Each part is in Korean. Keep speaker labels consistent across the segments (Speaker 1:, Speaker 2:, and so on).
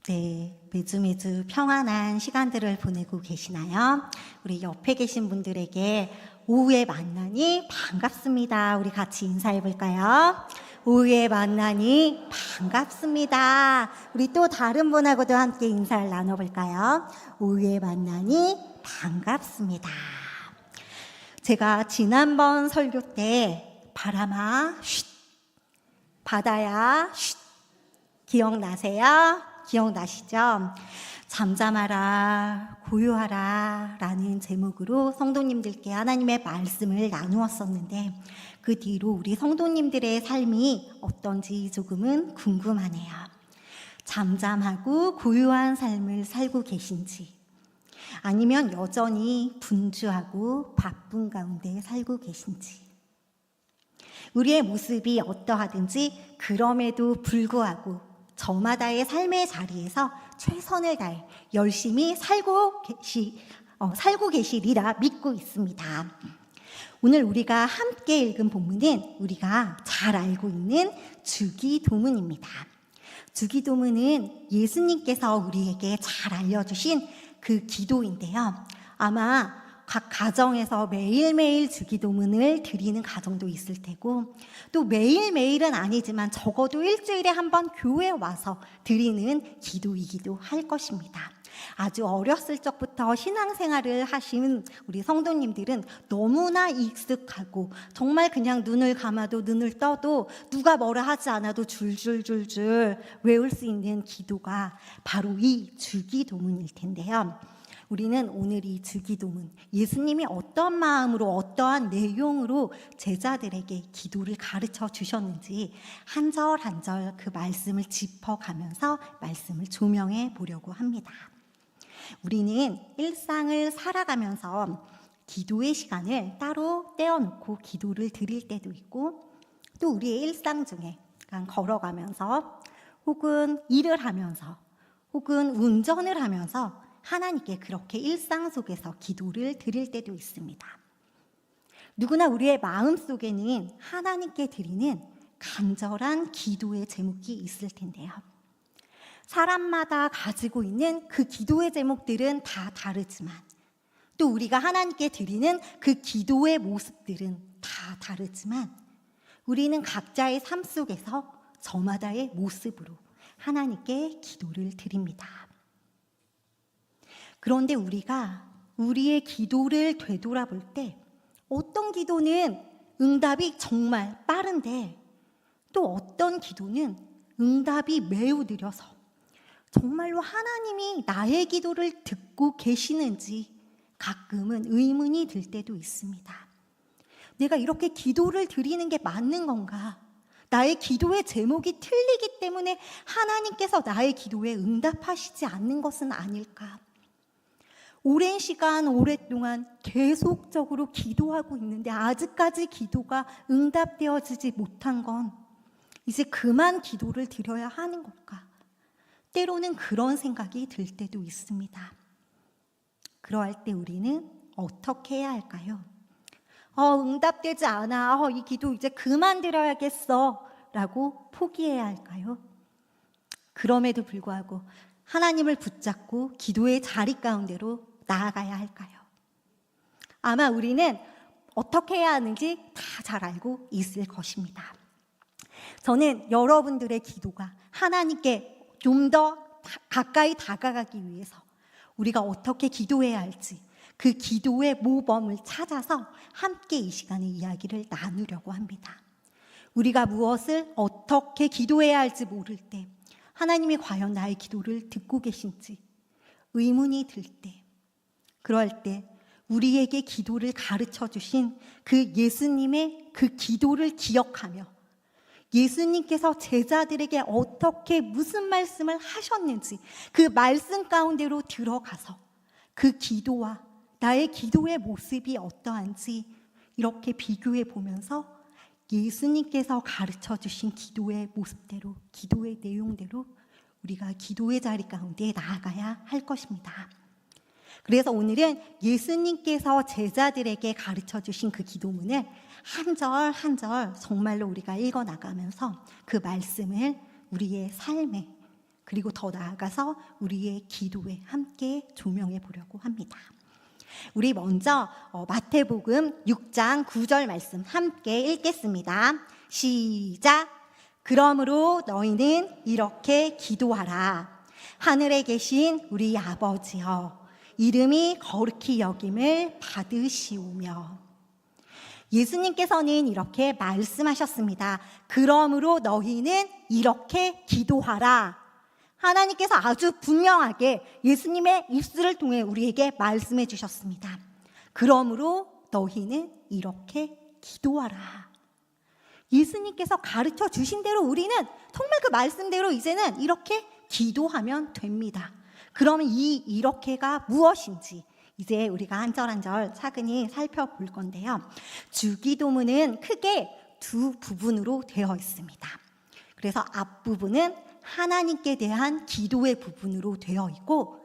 Speaker 1: 네, 매주 평안한 시간들을 보내고 계시나요? 우리 옆에 계신 분들에게 오후에 만나니 반갑습니다. 우리 같이 인사해 볼까요? 오후에 만나니 반갑습니다. 우리 또 다른 분하고도 함께 인사를 나눠볼까요? 오후에 만나니 반갑습니다. 제가 지난번 설교 때 바람아 쉿, 바다야 쉿, 기억나세요? 기억나시죠? 잠잠하라, 고요하라 라는 제목으로 성도님들께 하나님의 말씀을 나누었었는데 그 뒤로 우리 성도님들의 삶이 어떤지 조금은 궁금하네요. 잠잠하고 고요한 삶을 살고 계신지 아니면 여전히 분주하고 바쁜 가운데 살고 계신지 우리의 모습이 어떠하든지 그럼에도 불구하고 저마다의 삶의 자리에서 최선을 다해 열심히 살고 계시리라 믿고 있습니다. 오늘 우리가 함께 읽은 본문은 우리가 잘 알고 있는 주기도문입니다. 주기도문은 예수님께서 우리에게 잘 알려주신 그 기도인데요. 아마 각 가정에서 매일매일 주기도문을 드리는 가정도 있을 테고 또 매일매일은 아니지만 적어도 일주일에 한 번 교회에 와서 드리는 기도이기도 할 것입니다. 아주 어렸을 적부터 신앙생활을 하신 우리 성도님들은 너무나 익숙하고 정말 그냥 눈을 감아도 눈을 떠도 누가 뭐라 하지 않아도 줄줄줄줄 외울 수 있는 기도가 바로 이 주기도문일 텐데요. 우리는 오늘 이 주기도문, 예수님이 어떤 마음으로 어떠한 내용으로 제자들에게 기도를 가르쳐 주셨는지 한 절 한 절 그 말씀을 짚어가면서 말씀을 조명해 보려고 합니다. 우리는 일상을 살아가면서 기도의 시간을 따로 떼어놓고 기도를 드릴 때도 있고 또 우리의 일상 중에 걸어가면서 혹은 일을 하면서 혹은 운전을 하면서 하나님께 그렇게 일상 속에서 기도를 드릴 때도 있습니다. 누구나 우리의 마음 속에는 하나님께 드리는 간절한 기도의 제목이 있을 텐데요. 사람마다 가지고 있는 그 기도의 제목들은 다 다르지만 또 우리가 하나님께 드리는 그 기도의 모습들은 다 다르지만 우리는 각자의 삶 속에서 저마다의 모습으로 하나님께 기도를 드립니다. 그런데 우리가 우리의 기도를 되돌아볼 때 어떤 기도는 응답이 정말 빠른데 또 어떤 기도는 응답이 매우 느려서 정말로 하나님이 나의 기도를 듣고 계시는지 가끔은 의문이 들 때도 있습니다. 내가 이렇게 기도를 드리는 게 맞는 건가? 나의 기도의 제목이 틀리기 때문에 하나님께서 나의 기도에 응답하시지 않는 것은 아닐까? 오랜 시간, 오랫동안 계속적으로 기도하고 있는데 아직까지 기도가 응답되어지지 못한 건 이제 그만 기도를 드려야 하는 걸까? 때로는 그런 생각이 들 때도 있습니다. 그러할 때 우리는 어떻게 해야 할까요? 응답되지 않아. 이 기도 이제 그만 드려야겠어. 라고 포기해야 할까요? 그럼에도 불구하고 하나님을 붙잡고 기도의 자리 가운데로 나아가야 할까요? 아마 우리는 어떻게 해야 하는지 다 잘 알고 있을 것입니다. 저는 여러분들의 기도가 하나님께 좀 더 가까이 다가가기 위해서 우리가 어떻게 기도해야 할지 그 기도의 모범을 찾아서 함께 이 시간에 이야기를 나누려고 합니다. 우리가 무엇을 어떻게 기도해야 할지 모를 때 하나님이 과연 나의 기도를 듣고 계신지 의문이 들 때 그럴 때 우리에게 기도를 가르쳐 주신 그 예수님의 그 기도를 기억하며 예수님께서 제자들에게 어떻게 무슨 말씀을 하셨는지 그 말씀 가운데로 들어가서 그 기도와 나의 기도의 모습이 어떠한지 이렇게 비교해 보면서 예수님께서 가르쳐 주신 기도의 모습대로 기도의 내용대로 우리가 기도의 자리 가운데 나아가야 할 것입니다. 그래서 오늘은 예수님께서 제자들에게 가르쳐 주신 그 기도문을 한 절 한 절 정말로 우리가 읽어 나가면서 그 말씀을 우리의 삶에 그리고 더 나아가서 우리의 기도에 함께 조명해 보려고 합니다. 우리 먼저 마태복음 6장 9절 말씀 함께 읽겠습니다. 시작. 그러므로 너희는 이렇게 기도하라. 하늘에 계신 우리 아버지여, 이름이 거룩히 여김을 받으시오며. 예수님께서는 이렇게 말씀하셨습니다. 그러므로 너희는 이렇게 기도하라. 하나님께서 아주 분명하게 예수님의 입술을 통해 우리에게 말씀해 주셨습니다. 그러므로 너희는 이렇게 기도하라. 예수님께서 가르쳐 주신 대로 우리는 정말 그 말씀대로 이제는 이렇게 기도하면 됩니다. 그러면 이 이렇게가 무엇인지 이제 우리가 한 절 한 절 차근히 살펴볼 건데요. 주기도문은 크게 두 부분으로 되어 있습니다. 그래서 앞부분은 하나님께 대한 기도의 부분으로 되어 있고,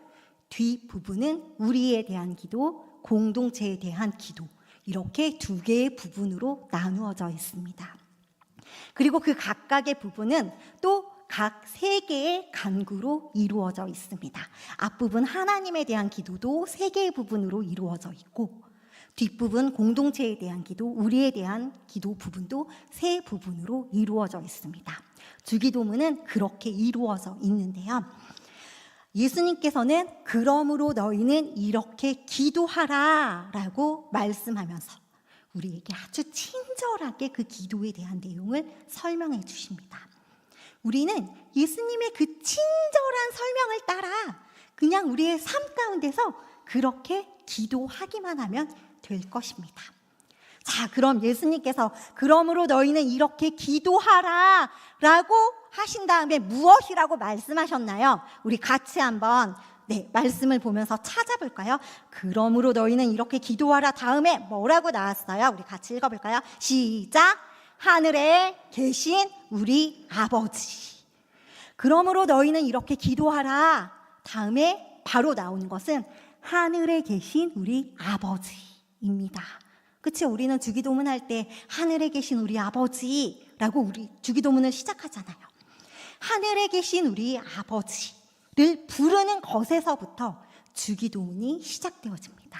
Speaker 1: 뒷부분은 우리에 대한 기도, 공동체에 대한 기도, 이렇게 두 개의 부분으로 나누어져 있습니다. 그리고 그 각각의 부분은 또 각 세 개의 간구로 이루어져 있습니다. 앞부분 하나님에 대한 기도도 세 개의 부분으로 이루어져 있고, 뒷부분 공동체에 대한 기도, 우리에 대한 기도 부분도 세 부분으로 이루어져 있습니다. 주기도문은 그렇게 이루어져 있는데요. 예수님께서는 그러므로 너희는 이렇게 기도하라 라고 말씀하면서 우리에게 아주 친절하게 그 기도에 대한 내용을 설명해 주십니다. 우리는 예수님의 그 친절한 설명을 따라 그냥 우리의 삶 가운데서 그렇게 기도하기만 하면 될 것입니다. 자, 그럼 예수님께서 그러므로 너희는 이렇게 기도하라 라고 하신 다음에 무엇이라고 말씀하셨나요? 우리 같이 한번 말씀을 보면서 찾아볼까요? 그러므로 너희는 이렇게 기도하라 다음에 뭐라고 나왔어요? 우리 같이 읽어볼까요? 시작! 하늘에 계신 우리 아버지. 그러므로 너희는 이렇게 기도하라 다음에 바로 나오는 것은 하늘에 계신 우리 아버지입니다. 그렇죠? 우리는 주기도문 할 때 하늘에 계신 우리 아버지라고 우리 주기도문을 시작하잖아요. 하늘에 계신 우리 아버지를 부르는 것에서부터 주기도문이 시작되어집니다.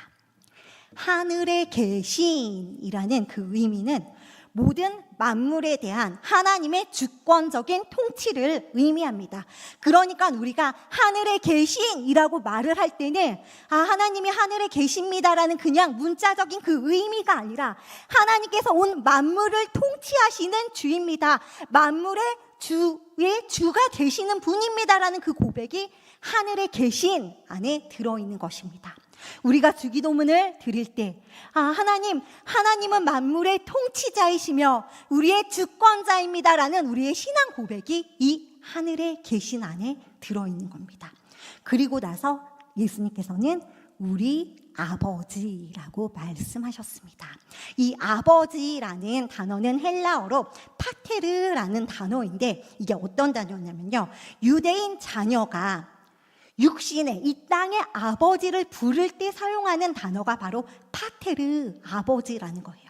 Speaker 1: 하늘에 계신이라는 그 의미는 모든 만물에 대한 하나님의 주권적인 통치를 의미합니다. 그러니까 우리가 하늘에 계신이라고 말을 할 때는 하나님이 하늘에 계십니다라는 그냥 문자적인 그 의미가 아니라 하나님께서 온 만물을 통치하시는 주입니다. 만물의 주의 주가 되시는 분입니다라는 그 고백이 하늘에 계신 안에 들어있는 것입니다. 우리가 주기도문을 드릴 때 하나님은 만물의 통치자이시며 우리의 주권자입니다라는 우리의 신앙 고백이 이 하늘에 계신 안에 들어있는 겁니다. 그리고 나서 예수님께서는 우리 아버지라고 말씀하셨습니다. 이 아버지라는 단어는 헬라어로 파테르라는 단어인데 이게 어떤 단어냐면요, 유대인 자녀가 육신의 이 땅의 아버지를 부를 때 사용하는 단어가 바로 파테르, 아버지라는 거예요.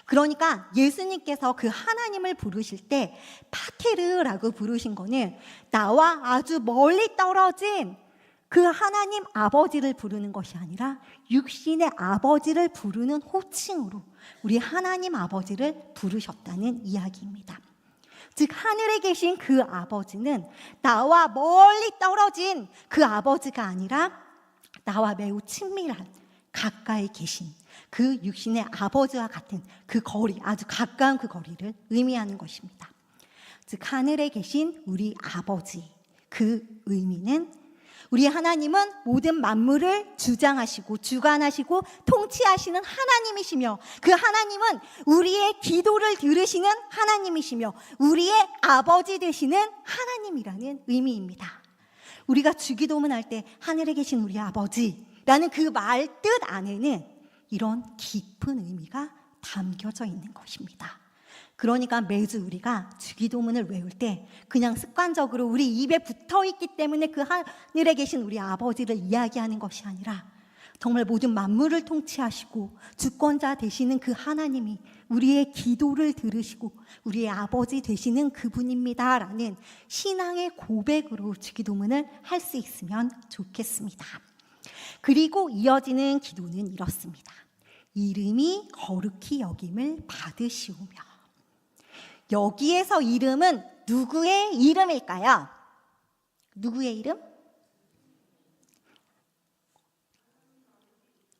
Speaker 1: 그러니까 예수님께서 그 하나님을 부르실 때 파테르라고 부르신 거는 나와 아주 멀리 떨어진 그 하나님 아버지를 부르는 것이 아니라 육신의 아버지를 부르는 호칭으로 우리 하나님 아버지를 부르셨다는 이야기입니다. 즉 하늘에 계신 그 아버지는 나와 멀리 떨어진 그 아버지가 아니라 나와 매우 친밀한 가까이 계신 그 육신의 아버지와 같은 그 거리, 아주 가까운 그 거리를 의미하는 것입니다. 즉 하늘에 계신 우리 아버지, 그 의미는 우리 하나님은 모든 만물을 주장하시고 주관하시고 통치하시는 하나님이시며 그 하나님은 우리의 기도를 들으시는 하나님이시며 우리의 아버지 되시는 하나님이라는 의미입니다. 우리가 주기도문 할 때 하늘에 계신 우리 아버지라는 그 말 뜻 안에는 이런 깊은 의미가 담겨져 있는 것입니다. 그러니까 매주 우리가 주기도문을 외울 때 그냥 습관적으로 우리 입에 붙어 있기 때문에 그 하늘에 계신 우리 아버지를 이야기하는 것이 아니라 정말 모든 만물을 통치하시고 주권자 되시는 그 하나님이 우리의 기도를 들으시고 우리의 아버지 되시는 그분입니다 라는 신앙의 고백으로 주기도문을 할 수 있으면 좋겠습니다. 그리고 이어지는 기도는 이렇습니다. 이름이 거룩히 여김을 받으시오며. 여기에서 이름은 누구의 이름일까요? 누구의 이름?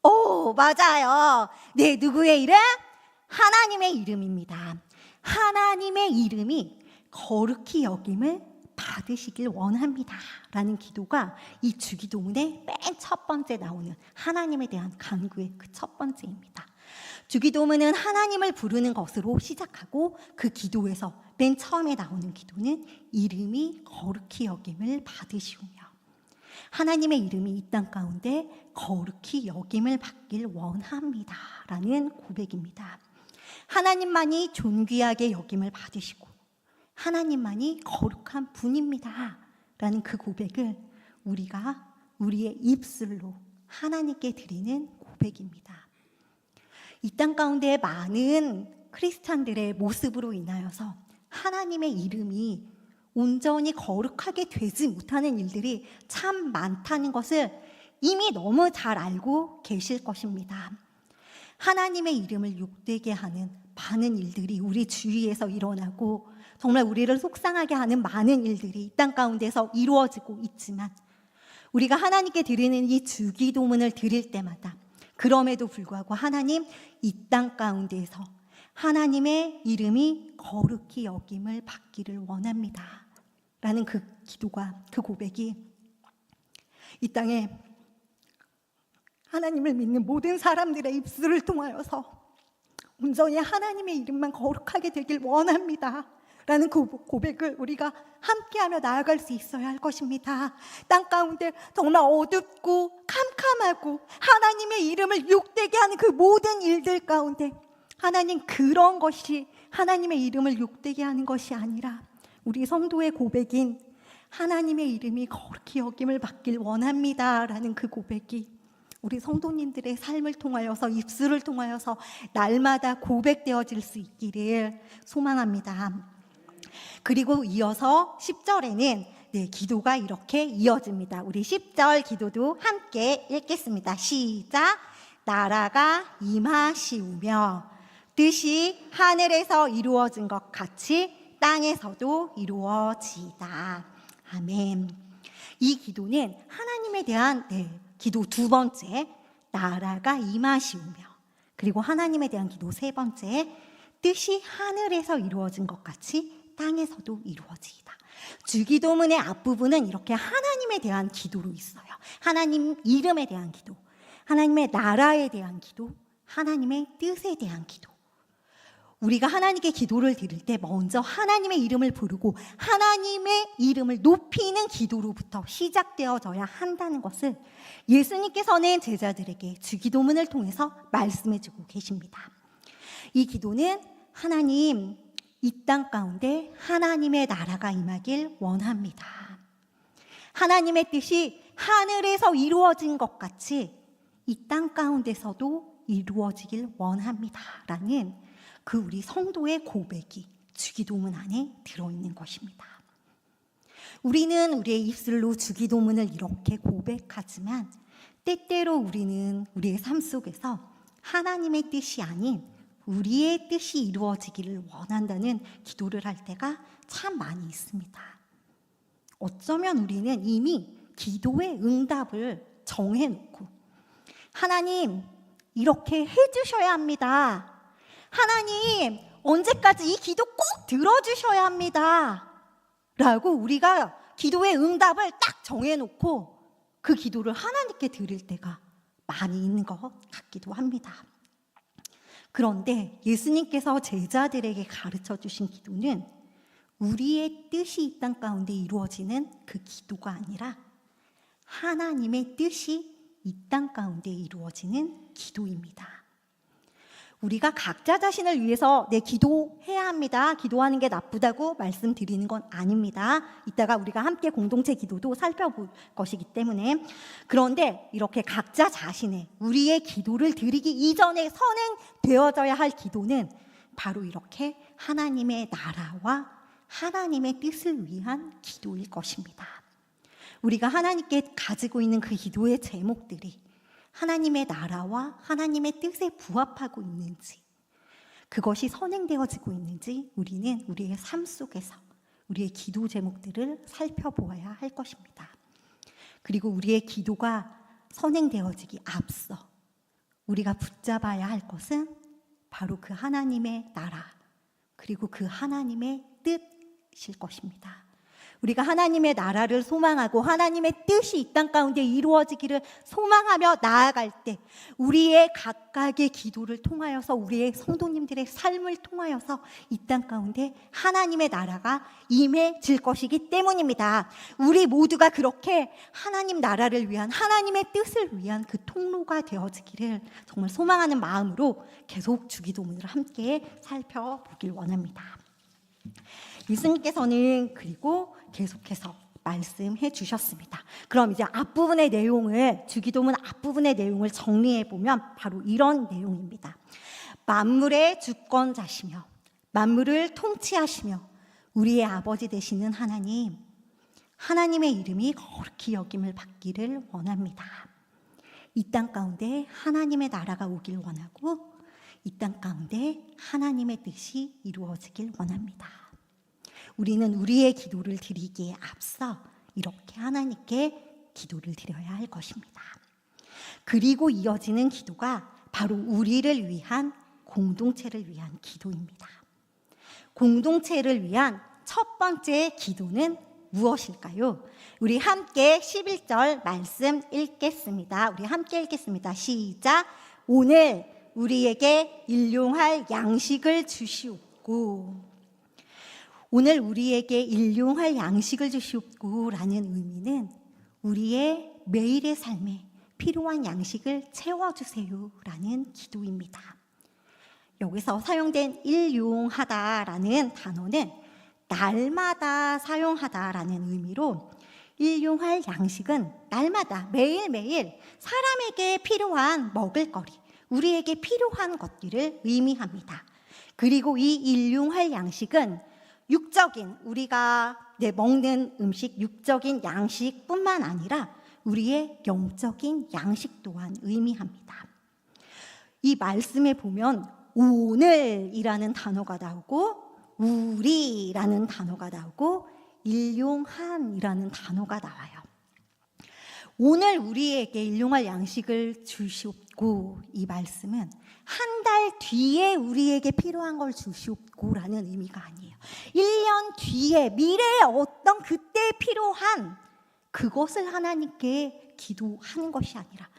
Speaker 1: 오, 맞아요. 네, 누구의 이름? 하나님의 이름입니다. 하나님의 이름이 거룩히 여김을 받으시길 원합니다 라는 기도가 이 주기도문의 맨 첫 번째 나오는 하나님에 대한 간구의 그 첫 번째입니다. 주기도문은 하나님을 부르는 것으로 시작하고 그 기도에서 맨 처음에 나오는 기도는 이름이 거룩히 여김을 받으시오며, 하나님의 이름이 이 땅 가운데 거룩히 여김을 받길 원합니다 라는 고백입니다. 하나님만이 존귀하게 여김을 받으시고 하나님만이 거룩한 분입니다 라는 그 고백을 우리가 우리의 입술로 하나님께 드리는 고백입니다. 이 땅 가운데 많은 크리스찬들의 모습으로 인하여서 하나님의 이름이 온전히 거룩하게 되지 못하는 일들이 참 많다는 것을 이미 너무 잘 알고 계실 것입니다. 하나님의 이름을 욕되게 하는 많은 일들이 우리 주위에서 일어나고 정말 우리를 속상하게 하는 많은 일들이 이 땅 가운데서 이루어지고 있지만 우리가 하나님께 드리는 이 주기도문을 드릴 때마다 그럼에도 불구하고 하나님, 이 땅 가운데에서 하나님의 이름이 거룩히 여김을 받기를 원합니다 라는 그 기도가, 그 고백이 이 땅에 하나님을 믿는 모든 사람들의 입술을 통하여서 온전히 하나님의 이름만 거룩하게 되길 원합니다 라는 그 고백을 우리가 함께하며 나아갈 수 있어야 할 것입니다. 땅 가운데 정말 어둡고 캄캄하고 하나님의 이름을 욕되게 하는 그 모든 일들 가운데 하나님, 그런 것이 하나님의 이름을 욕되게 하는 것이 아니라 우리 성도의 고백인 하나님의 이름이 거룩히 여김을 받길 원합니다 라는 그 고백이 우리 성도님들의 삶을 통하여서, 입술을 통하여서 날마다 고백되어질 수 있기를 소망합니다. 그리고 이어서 10절에는 기도가 이렇게 이어집니다. 우리 10절 기도도 함께 읽겠습니다. 시작. 나라가 임하시오며 뜻이 하늘에서 이루어진 것 같이 땅에서도 이루어지이다. 아멘. 이 기도는 하나님에 대한 기도 두 번째, 나라가 임하시오며, 그리고 하나님에 대한 기도 세 번째, 뜻이 하늘에서 이루어진 것 같이 땅에서도 이루어지이다. 주기도문의 앞부분은 이렇게 하나님에 대한 기도로 있어요. 하나님 이름에 대한 기도, 하나님의 나라에 대한 기도, 하나님의 뜻에 대한 기도. 우리가 하나님께 기도를 드릴 때 먼저 하나님의 이름을 부르고 하나님의 이름을 높이는 기도로부터 시작되어져야 한다는 것을 예수님께서는 제자들에게 주기도문을 통해서 말씀해 주고 계십니다. 이 기도는 하나님, 이 땅 가운데 하나님의 나라가 임하길 원합니다. 하나님의 뜻이 하늘에서 이루어진 것 같이 이 땅 가운데서도 이루어지길 원합니다 라는 그 우리 성도의 고백이 주기도문 안에 들어있는 것입니다. 우리는 우리의 입술로 주기도문을 이렇게 고백하지만 때때로 우리는 우리의 삶 속에서 하나님의 뜻이 아닌 우리의 뜻이 이루어지기를 원한다는 기도를 할 때가 참 많이 있습니다. 어쩌면 우리는 이미 기도의 응답을 정해놓고 하나님, 이렇게 해주셔야 합니다. 하나님, 언제까지 이 기도 꼭 들어주셔야 합니다 라고 우리가 기도의 응답을 딱 정해놓고 그 기도를 하나님께 드릴 때가 많이 있는 것 같기도 합니다. 그런데 예수님께서 제자들에게 가르쳐 주신 기도는 우리의 뜻이 이 땅 가운데 이루어지는 그 기도가 아니라 하나님의 뜻이 이 땅 가운데 이루어지는 기도입니다. 우리가 각자 자신을 위해서 기도해야 합니다. 기도하는 게 나쁘다고 말씀드리는 건 아닙니다. 이따가 우리가 함께 공동체 기도도 살펴볼 것이기 때문에. 그런데 이렇게 각자 자신의 우리의 기도를 드리기 이전에 선행되어져야 할 기도는 바로 이렇게 하나님의 나라와 하나님의 뜻을 위한 기도일 것입니다. 우리가 하나님께 가지고 있는 그 기도의 제목들이 하나님의 나라와 하나님의 뜻에 부합하고 있는지, 그것이 선행되어지고 있는지 우리는 우리의 삶 속에서 우리의 기도 제목들을 살펴보아야 할 것입니다. 그리고 우리의 기도가 선행되어지기 앞서 우리가 붙잡아야 할 것은 바로 그 하나님의 나라, 그리고 그 하나님의 뜻일 것입니다. 우리가 하나님의 나라를 소망하고 하나님의 뜻이 이 땅 가운데 이루어지기를 소망하며 나아갈 때 우리의 각각의 기도를 통하여서, 우리의 성도님들의 삶을 통하여서 이 땅 가운데 하나님의 나라가 임해질 것이기 때문입니다. 우리 모두가 그렇게 하나님 나라를 위한, 하나님의 뜻을 위한 그 통로가 되어지기를 정말 소망하는 마음으로 계속 주기도문을 함께 살펴보길 원합니다. 예수님께서는 그리고 계속해서 말씀해 주셨습니다. 그럼 이제 앞부분의 내용을, 주기도문 앞부분의 내용을 정리해 보면 바로 이런 내용입니다. 만물의 주권자시며 만물을 통치하시며 우리의 아버지 되시는 하나님, 하나님의 이름이 거룩히 여김을 받기를 원합니다. 이 땅 가운데 하나님의 나라가 오길 원하고 이 땅 가운데 하나님의 뜻이 이루어지길 원합니다. 우리는 우리의 기도를 드리기에 앞서 이렇게 하나님께 기도를 드려야 할 것입니다. 그리고 이어지는 기도가 바로 우리를 위한, 공동체를 위한 기도입니다. 공동체를 위한 첫 번째 기도는 무엇일까요? 우리 함께 11절 말씀 읽겠습니다. 우리 함께 읽겠습니다. 시작. 오늘 우리에게 일용할 양식을 주시옵고. 오늘 우리에게 일용할 양식을 주시옵고 라는 의미는 우리의 매일의 삶에 필요한 양식을 채워주세요 라는 기도입니다. 여기서 사용된 일용하다라는 단어는 날마다 사용하다라는 의미로, 일용할 양식은 날마다 매일매일 사람에게 필요한 먹을거리, 우리에게 필요한 것들을 의미합니다. 그리고 이 일용할 양식은 육적인, 우리가 먹는 음식, 육적인 양식뿐만 아니라 우리의 영적인 양식 또한 의미합니다. 이 말씀에 보면 오늘이라는 단어가 나오고 우리라는 단어가 나오고 일용한이라는 단어가 나와요. 오늘 우리에게 일용할 양식을 주시옵고, 이 말씀은 한 달 뒤에 우리에게 필요한 걸 주시옵고라는 의미가 아니에요. 1년 뒤에, 미래에 어떤 그때 필요한 그것을 하나님께 기도하는 것이 아니라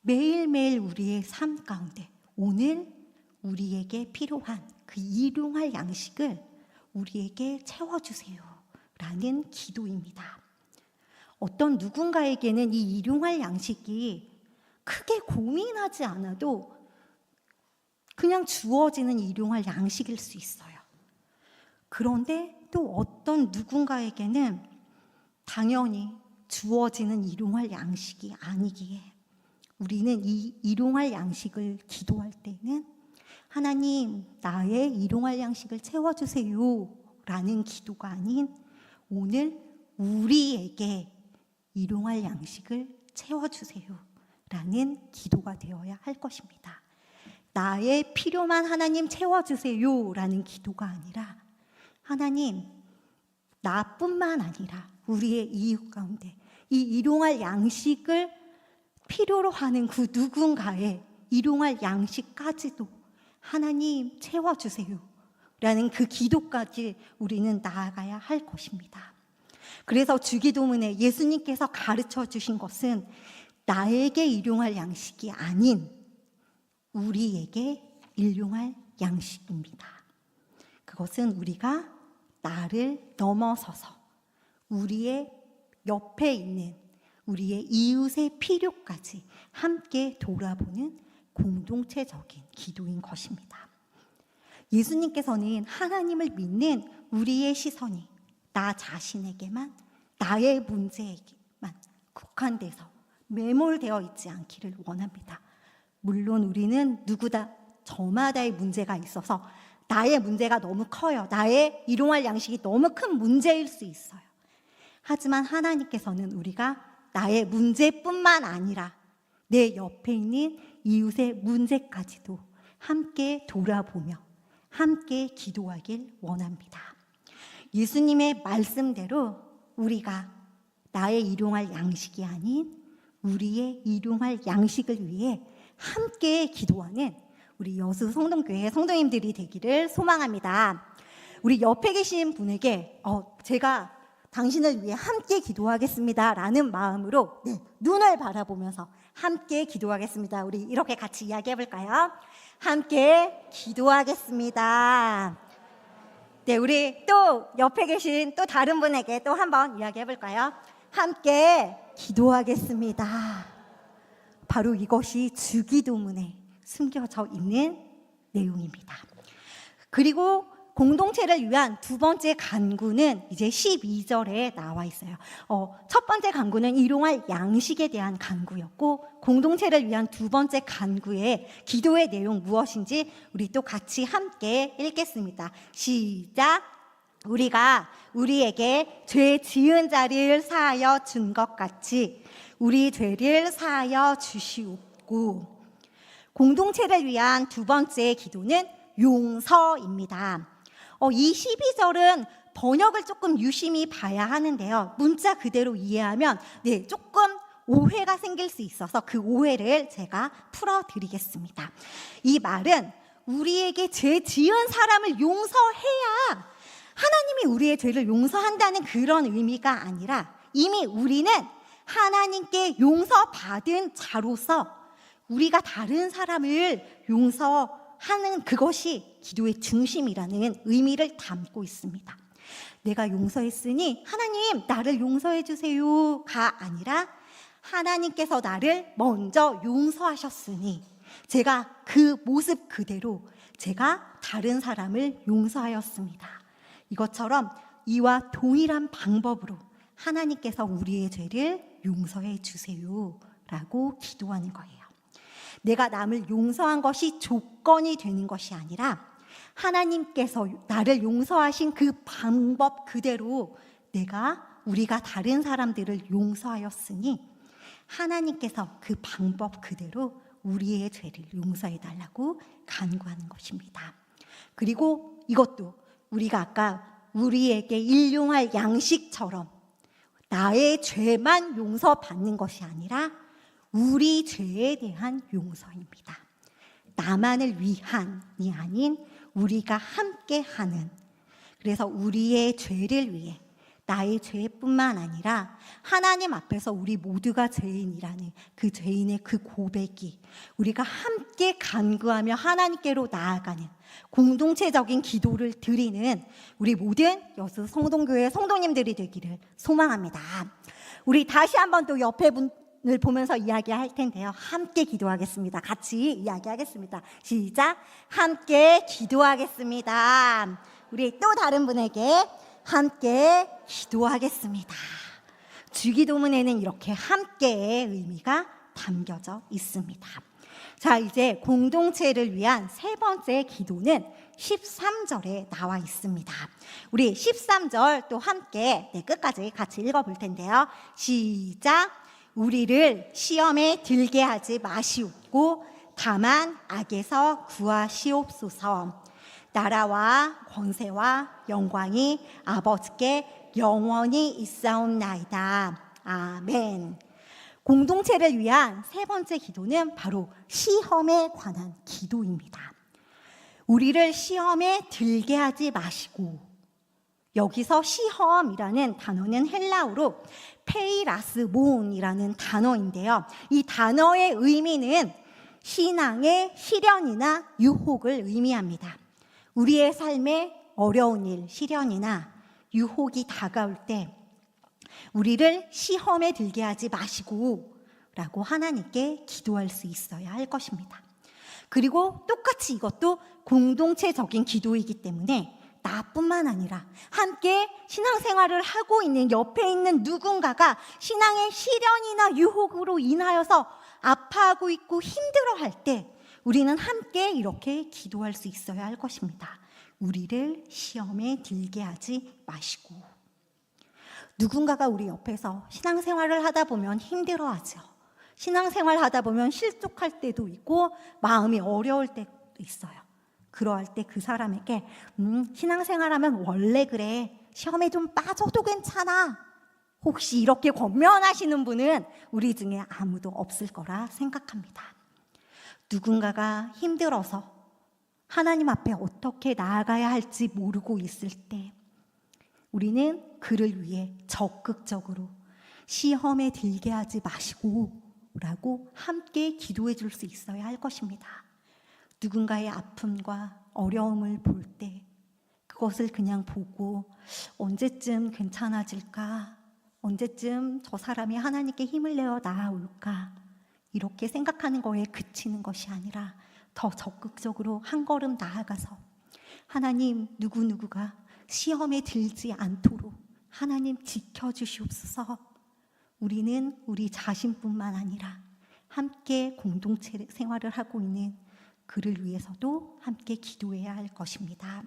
Speaker 1: 매일매일 우리의 삶 가운데 오늘 우리에게 필요한 그 일용할 양식을 우리에게 채워주세요 라는 기도입니다. 어떤 누군가에게는 이 일용할 양식이 크게 고민하지 않아도 그냥 주어지는 일용할 양식일 수 있어요. 그런데 또 어떤 누군가에게는 당연히 주어지는 일용할 양식이 아니기에 우리는 이 일용할 양식을 기도할 때는 하나님, 나의 일용할 양식을 채워주세요 라는 기도가 아닌 오늘 우리에게 일용할 양식을 채워주세요 라는 기도가 되어야 할 것입니다. 나의 필요만 하나님 채워주세요 라는 기도가 아니라 하나님, 나뿐만 아니라 우리의 이웃 가운데 이 일용할 양식을 필요로 하는 그 누군가의 일용할 양식까지도 하나님 채워주세요 라는 그 기도까지 우리는 나아가야 할 것입니다. 그래서 주기도문에 예수님께서 가르쳐 주신 것은 나에게 일용할 양식이 아닌 우리에게 일용할 양식입니다. 그것은 우리가 나를 넘어서서 우리의 옆에 있는 우리의 이웃의 필요까지 함께 돌아보는 공동체적인 기도인 것입니다. 예수님께서는 하나님을 믿는 우리의 시선이 나 자신에게만, 나의 문제에게만 국한돼서 매몰되어 있지 않기를 원합니다. 물론 우리는 누구다 저마다의 문제가 있어서 나의 문제가 너무 커요. 나의 일용할 양식이 너무 큰 문제일 수 있어요. 하지만 하나님께서는 우리가 나의 문제뿐만 아니라 내 옆에 있는 이웃의 문제까지도 함께 돌아보며 함께 기도하길 원합니다. 예수님의 말씀대로 우리가 나의 일용할 양식이 아닌 우리의 일용할 양식을 위해 함께 기도하는 우리 여수 성동교회 성도님들이 되기를 소망합니다. 우리 옆에 계신 분에게 제가 당신을 위해 함께 기도하겠습니다 라는 마음으로 눈을 바라보면서 함께 기도하겠습니다. 우리 이렇게 같이 이야기해 볼까요? 함께 기도하겠습니다. 네, 우리 또 옆에 계신 또 다른 분에게 또 한번 이야기해 볼까요? 함께 기도하겠습니다. 바로 이것이 주기도문에 숨겨져 있는 내용입니다. 그리고 공동체를 위한 두 번째 간구는 이제 12절에 나와 있어요. 첫 번째 간구는 일용할 양식에 대한 간구였고, 공동체를 위한 두 번째 간구의 기도의 내용 무엇인지 우리 또 같이 함께 읽겠습니다. 시작! 우리가 우리에게 죄 지은 자를 사하여 준 것 같이 우리 죄를 사하여 주시옵고. 공동체를 위한 두 번째 기도는 용서입니다. 이 12절은 번역을 조금 유심히 봐야 하는데요. 문자 그대로 이해하면 조금 오해가 생길 수 있어서 그 오해를 제가 풀어드리겠습니다. 이 말은 우리에게 죄 지은 사람을 용서해야 하나님이 우리의 죄를 용서한다는 그런 의미가 아니라 이미 우리는 하나님께 용서받은 자로서 우리가 다른 사람을 용서하는 그것이 기도의 중심이라는 의미를 담고 있습니다. 내가 용서했으니 하나님 나를 용서해 주세요가 아니라 하나님께서 나를 먼저 용서하셨으니 제가 그 모습 그대로 제가 다른 사람을 용서하였습니다. 이것처럼 이와 동일한 방법으로 하나님께서 우리의 죄를 용서해 주세요라고 기도하는 거예요. 내가 남을 용서한 것이 조건이 되는 것이 아니라 하나님께서 나를 용서하신 그 방법 그대로 우리가 다른 사람들을 용서하였으니 하나님께서 그 방법 그대로 우리의 죄를 용서해 달라고 간구하는 것입니다. 그리고 이것도 우리가 아까 우리에게 일용할 양식처럼 나의 죄만 용서받는 것이 아니라 우리 죄에 대한 용서입니다. 나만을 위한이 아닌 우리가 함께 하는, 그래서 우리의 죄를 위해 나의 죄뿐만 아니라 하나님 앞에서 우리 모두가 죄인이라는 그 죄인의 그 고백이 우리가 함께 간구하며 하나님께로 나아가는 공동체적인 기도를 드리는 우리 모든 여수 성동교회 성도님들이 되기를 소망합니다. 우리 다시 한번 또 옆에 분을 보면서 이야기할 텐데요. 함께 기도하겠습니다. 같이 이야기하겠습니다. 시작! 함께 기도하겠습니다. 우리 또 다른 분에게 함께 기도하겠습니다. 주기도문에는 이렇게 함께의 의미가 담겨져 있습니다. 자, 이제 공동체를 위한 세 번째 기도는 13절에 나와 있습니다. 우리 13절 또 함께 끝까지 같이 읽어볼 텐데요. 시작! 우리를 시험에 들게 하지 마시옵고 다만 악에서 구하시옵소서. 나라와 권세와 영광이 아버지께 영원히 있사옵나이다. 아멘. 공동체를 위한 세 번째 기도는 바로 시험에 관한 기도입니다. 우리를 시험에 들게 하지 마시고, 여기서 시험이라는 단어는 헬라어로 페이라스몬이라는 단어인데요. 이 단어의 의미는 신앙의 시련이나 유혹을 의미합니다. 우리의 삶에 어려운 일, 시련이나 유혹이 다가올 때 우리를 시험에 들게 하지 마시고 라고 하나님께 기도할 수 있어야 할 것입니다. 그리고 똑같이 이것도 공동체적인 기도이기 때문에 나뿐만 아니라 함께 신앙생활을 하고 있는 옆에 있는 누군가가 신앙의 시련이나 유혹으로 인하여서 아파하고 있고 힘들어할 때 우리는 함께 이렇게 기도할 수 있어야 할 것입니다. 우리를 시험에 들게 하지 마시고. 누군가가 우리 옆에서 신앙생활을 하다 보면 힘들어하죠. 신앙생활 하다 보면 실족할 때도 있고 마음이 어려울 때도 있어요. 그러할 때 그 사람에게 신앙생활하면 원래 그래. 시험에 좀 빠져도 괜찮아. 혹시 이렇게 권면하시는 분은 우리 중에 아무도 없을 거라 생각합니다. 누군가가 힘들어서 하나님 앞에 어떻게 나아가야 할지 모르고 있을 때 우리는 그를 위해 적극적으로 시험에 들게 하지 마시고 라고 함께 기도해 줄 수 있어야 할 것입니다. 누군가의 아픔과 어려움을 볼 때 그것을 그냥 보고 언제쯤 괜찮아질까? 언제쯤 저 사람이 하나님께 힘을 내어 나아올까? 이렇게 생각하는 거에 그치는 것이 아니라 더 적극적으로 한 걸음 나아가서 하나님 누구누구가 시험에 들지 않도록 하나님 지켜주시옵소서. 우리는 우리 자신뿐만 아니라 함께 공동체 생활을 하고 있는 그를 위해서도 함께 기도해야 할 것입니다.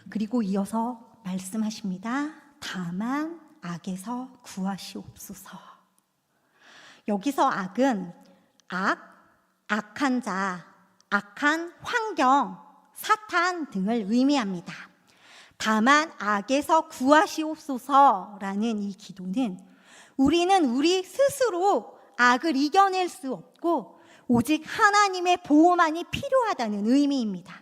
Speaker 1: 그리고 이어서 말씀하십니다. 다만 악에서 구하시옵소서. 여기서 악은 악한 자, 악한 환경, 사탄 등을 의미합니다. 다만 악에서 구하시옵소서라는 이 기도는 우리는 우리 스스로 악을 이겨낼 수 없고 오직 하나님의 보호만이 필요하다는 의미입니다.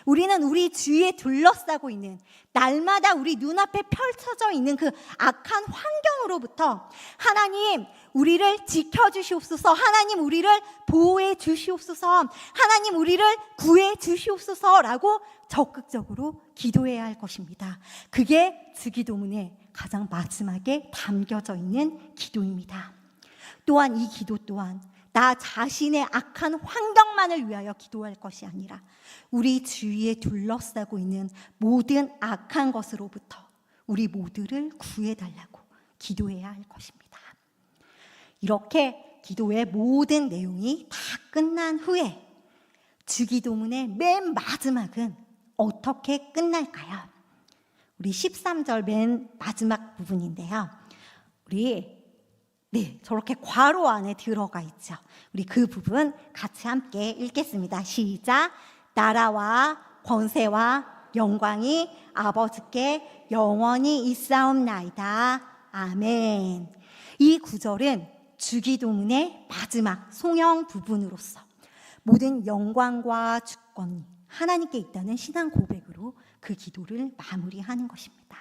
Speaker 1: 우리는 우리 주위에 둘러싸고 있는 날마다 우리 눈앞에 펼쳐져 있는 그 악한 환경으로부터 하나님 우리를 지켜주시옵소서, 하나님 우리를 보호해 주시옵소서, 하나님 우리를 구해 주시옵소서라고 적극적으로 기도해야 할 것입니다. 그게 주기도문의 가장 마지막에 담겨져 있는 기도입니다. 또한 이 기도 또한 나 자신의 악한 환경만을 위하여 기도할 것이 아니라 우리 주위에 둘러싸고 있는 모든 악한 것으로부터 우리 모두를 구해달라고 기도해야 할 것입니다. 이렇게 기도의 모든 내용이 다 끝난 후에 주기도문의 맨 마지막은 어떻게 끝날까요? 우리 13절 맨 마지막 부분인데요. 저렇게 괄호 안에 들어가 있죠. 우리 그 부분 같이 함께 읽겠습니다. 시작. 나라와 권세와 영광이 아버지께 영원히 있사옵나이다. 아멘. 이 구절은 주기도문의 마지막 송영 부분으로서 모든 영광과 주권이 하나님께 있다는 신앙 고백으로 그 기도를 마무리하는 것입니다.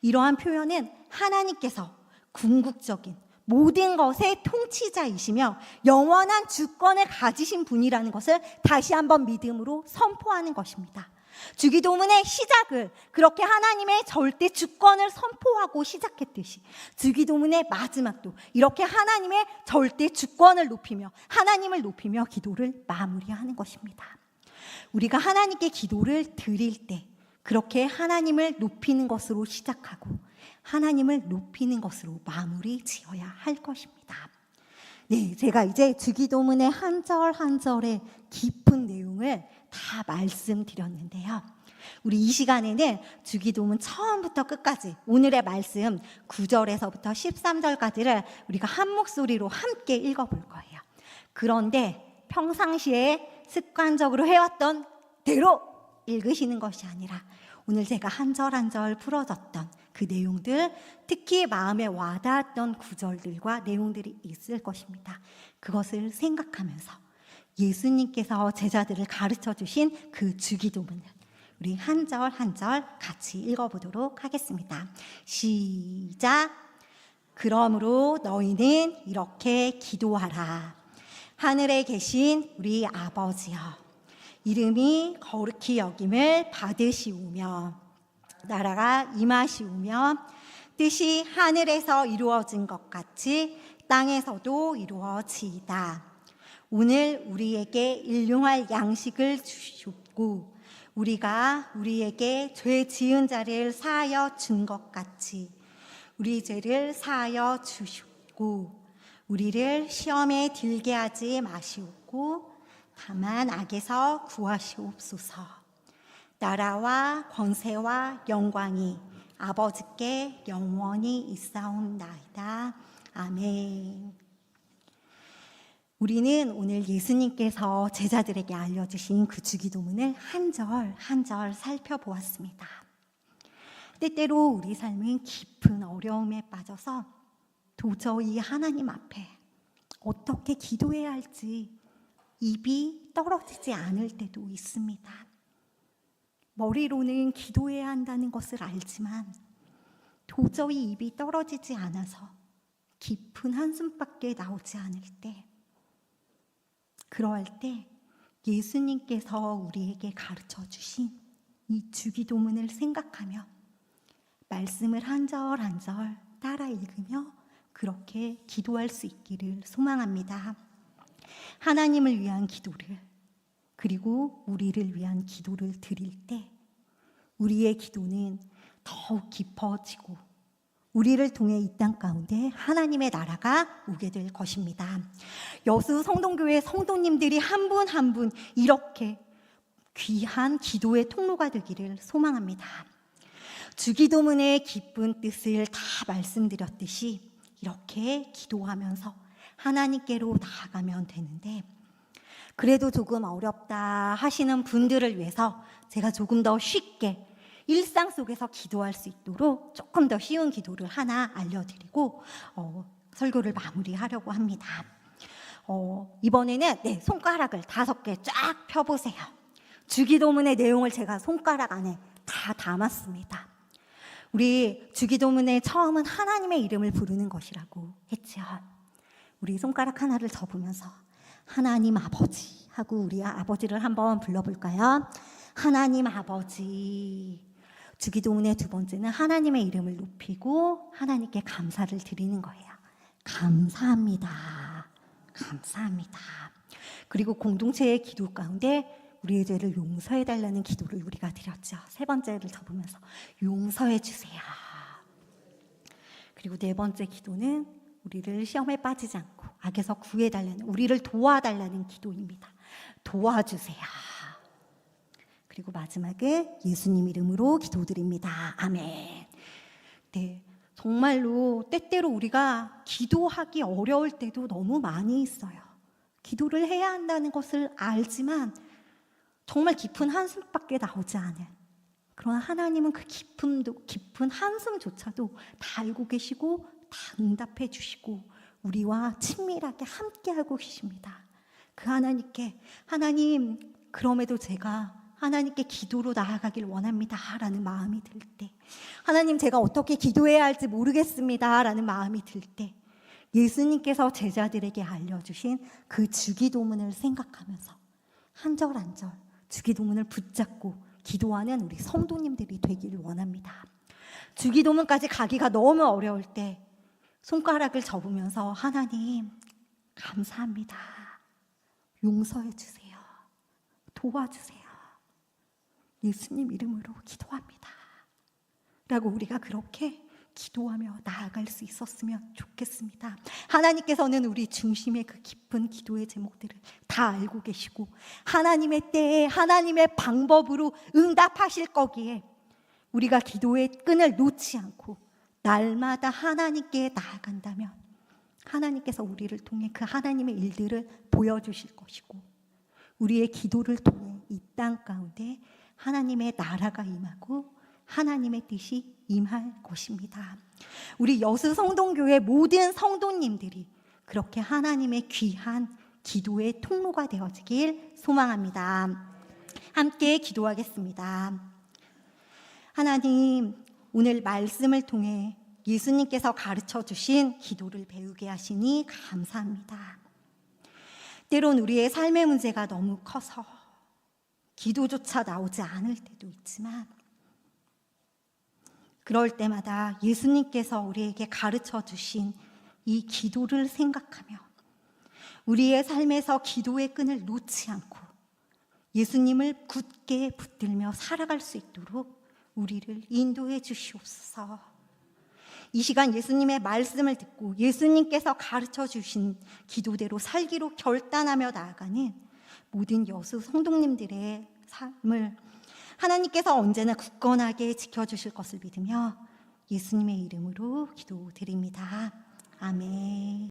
Speaker 1: 이러한 표현은 하나님께서 궁극적인 모든 것의 통치자이시며 영원한 주권을 가지신 분이라는 것을 다시 한번 믿음으로 선포하는 것입니다. 주기도문의 시작을 그렇게 하나님의 절대 주권을 선포하고 시작했듯이 주기도문의 마지막도 이렇게 하나님의 절대 주권을 높이며 하나님을 높이며 기도를 마무리하는 것입니다. 우리가 하나님께 기도를 드릴 때 그렇게 하나님을 높이는 것으로 시작하고 하나님을 높이는 것으로 마무리 지어야 할 것입니다. 제가 이제 주기도문의 한 절 한 절의 깊은 내용을 다 말씀드렸는데요. 우리 이 시간에는 주기도문 처음부터 끝까지 오늘의 말씀 9절에서부터 13절까지를 우리가 한 목소리로 함께 읽어볼 거예요. 그런데 평상시에 습관적으로 해왔던 대로 읽으시는 것이 아니라 오늘 제가 한 절 한 절 풀어줬던 그 내용들, 특히 마음에 와닿았던 구절들과 내용들이 있을 것입니다. 그것을 생각하면서 예수님께서 제자들을 가르쳐 주신 그 주기도문을 우리 한 절 한 절 같이 읽어보도록 하겠습니다. 시작. 그러므로 너희는 이렇게 기도하라. 하늘에 계신 우리 아버지여, 이름이 거룩히 여김을 받으시오며 나라가 임하시오며 뜻이 하늘에서 이루어진 것 같이 땅에서도 이루어지이다. 오늘 우리에게 일용할 양식을 주셨고 우리가 우리에게 죄 지은 자를 사하여 준 것 같이 우리 죄를 사하여 주셨고 우리를 시험에 들게 하지 마시옵고 다만 악에서 구하시옵소서. 나라와 권세와 영광이 아버지께 영원히 있사옵나이다. 아멘. 우리는 오늘 예수님께서 제자들에게 알려주신 그 주기도문을 한 절 한 절 살펴보았습니다. 때때로 우리 삶은 깊은 어려움에 빠져서 도저히 하나님 앞에 어떻게 기도해야 할지 입이 떨어지지 않을 때도 있습니다. 머리로는 기도해야 한다는 것을 알지만 도저히 입이 떨어지지 않아서 깊은 한숨밖에 나오지 않을 때, 그러할 때 예수님께서 우리에게 가르쳐 주신 이 주기도문을 생각하며 말씀을 한 절 한 절 따라 읽으며 그렇게 기도할 수 있기를 소망합니다. 하나님을 위한 기도를, 그리고 우리를 위한 기도를 드릴 때 우리의 기도는 더욱 깊어지고 우리를 통해 이 땅 가운데 하나님의 나라가 오게 될 것입니다. 여수 성동교회 성도님들이 한 분 한 분 이렇게 귀한 기도의 통로가 되기를 소망합니다. 주기도문의 깊은 뜻을 다 말씀드렸듯이 이렇게 기도하면서 하나님께로 나아가면 되는데, 그래도 조금 어렵다 하시는 분들을 위해서 제가 조금 더 쉽게 일상 속에서 기도할 수 있도록 조금 더 쉬운 기도를 하나 알려드리고 설교를 마무리하려고 합니다. 이번에는 손가락을 5개 쫙 펴보세요. 주기도문의 내용을 제가 손가락 안에 다 담았습니다. 우리 주기도문의 처음은 하나님의 이름을 부르는 것이라고 했죠. 우리 손가락 하나를 접으면서 하나님 아버지 하고 우리 아버지를 한번 불러볼까요? 하나님 아버지. 주기도문의 2번째는 하나님의 이름을 높이고 하나님께 감사를 드리는 거예요. 감사합니다. 감사합니다. 그리고 공동체의 기도 가운데 우리의 죄를 용서해달라는 기도를 우리가 드렸죠. 3번째를 접으면서 용서해 주세요. 그리고 4번째 기도는 우리를 시험에 빠지지 않고 악에서 구해달라는, 우리를 도와달라는 기도입니다. 도와주세요. 그리고 마지막에 예수님 이름으로 기도드립니다. 아멘. 네, 정말로 때때로 우리가 기도하기 어려울 때도 너무 많이 있어요. 기도를 해야 한다는 것을 알지만 정말 깊은 한숨밖에 나오지 않은, 그러나 하나님은 그 깊은 한숨조차도 다 알고 계시고 다 응답해 주시고 우리와 친밀하게 함께하고 계십니다. 그 하나님께, 하나님 그럼에도 제가 하나님께 기도로 나아가길 원합니다 라는 마음이 들 때, 하나님 제가 어떻게 기도해야 할지 모르겠습니다 라는 마음이 들 때, 예수님께서 제자들에게 알려주신 그 주기도문을 생각하면서 한 절 한 절 주기도문을 붙잡고 기도하는 우리 성도님들이 되기를 원합니다. 주기도문까지 가기가 너무 어려울 때 손가락을 접으면서 하나님 감사합니다. 용서해 주세요. 도와주세요. 예수님 이름으로 기도합니다. 라고 우리가 그렇게 기도하며 나아갈 수 있었으면 좋겠습니다. 하나님께서는 우리 중심의 그 깊은 기도의 제목들을 다 알고 계시고 하나님의 때에 하나님의 방법으로 응답하실 거기에 우리가 기도의 끈을 놓지 않고 날마다 하나님께 나아간다면 하나님께서 우리를 통해 그 하나님의 일들을 보여주실 것이고 우리의 기도를 통해 이 땅 가운데 하나님의 나라가 임하고 하나님의 뜻이 임할 것입니다. 우리 여수 성동교회 모든 성도님들이 그렇게 하나님의 귀한 기도의 통로가 되어지길 소망합니다. 함께 기도하겠습니다. 하나님, 오늘 말씀을 통해 예수님께서 가르쳐 주신 기도를 배우게 하시니 감사합니다. 때론 우리의 삶의 문제가 너무 커서 기도조차 나오지 않을 때도 있지만 그럴 때마다 예수님께서 우리에게 가르쳐 주신 이 기도를 생각하며 우리의 삶에서 기도의 끈을 놓지 않고 예수님을 굳게 붙들며 살아갈 수 있도록 우리를 인도해 주시옵소서. 이 시간 예수님의 말씀을 듣고 예수님께서 가르쳐 주신 기도대로 살기로 결단하며 나아가는 모든 여수 성도님들의 삶을 하나님께서 언제나 굳건하게 지켜주실 것을 믿으며 예수님의 이름으로 기도드립니다. 아멘.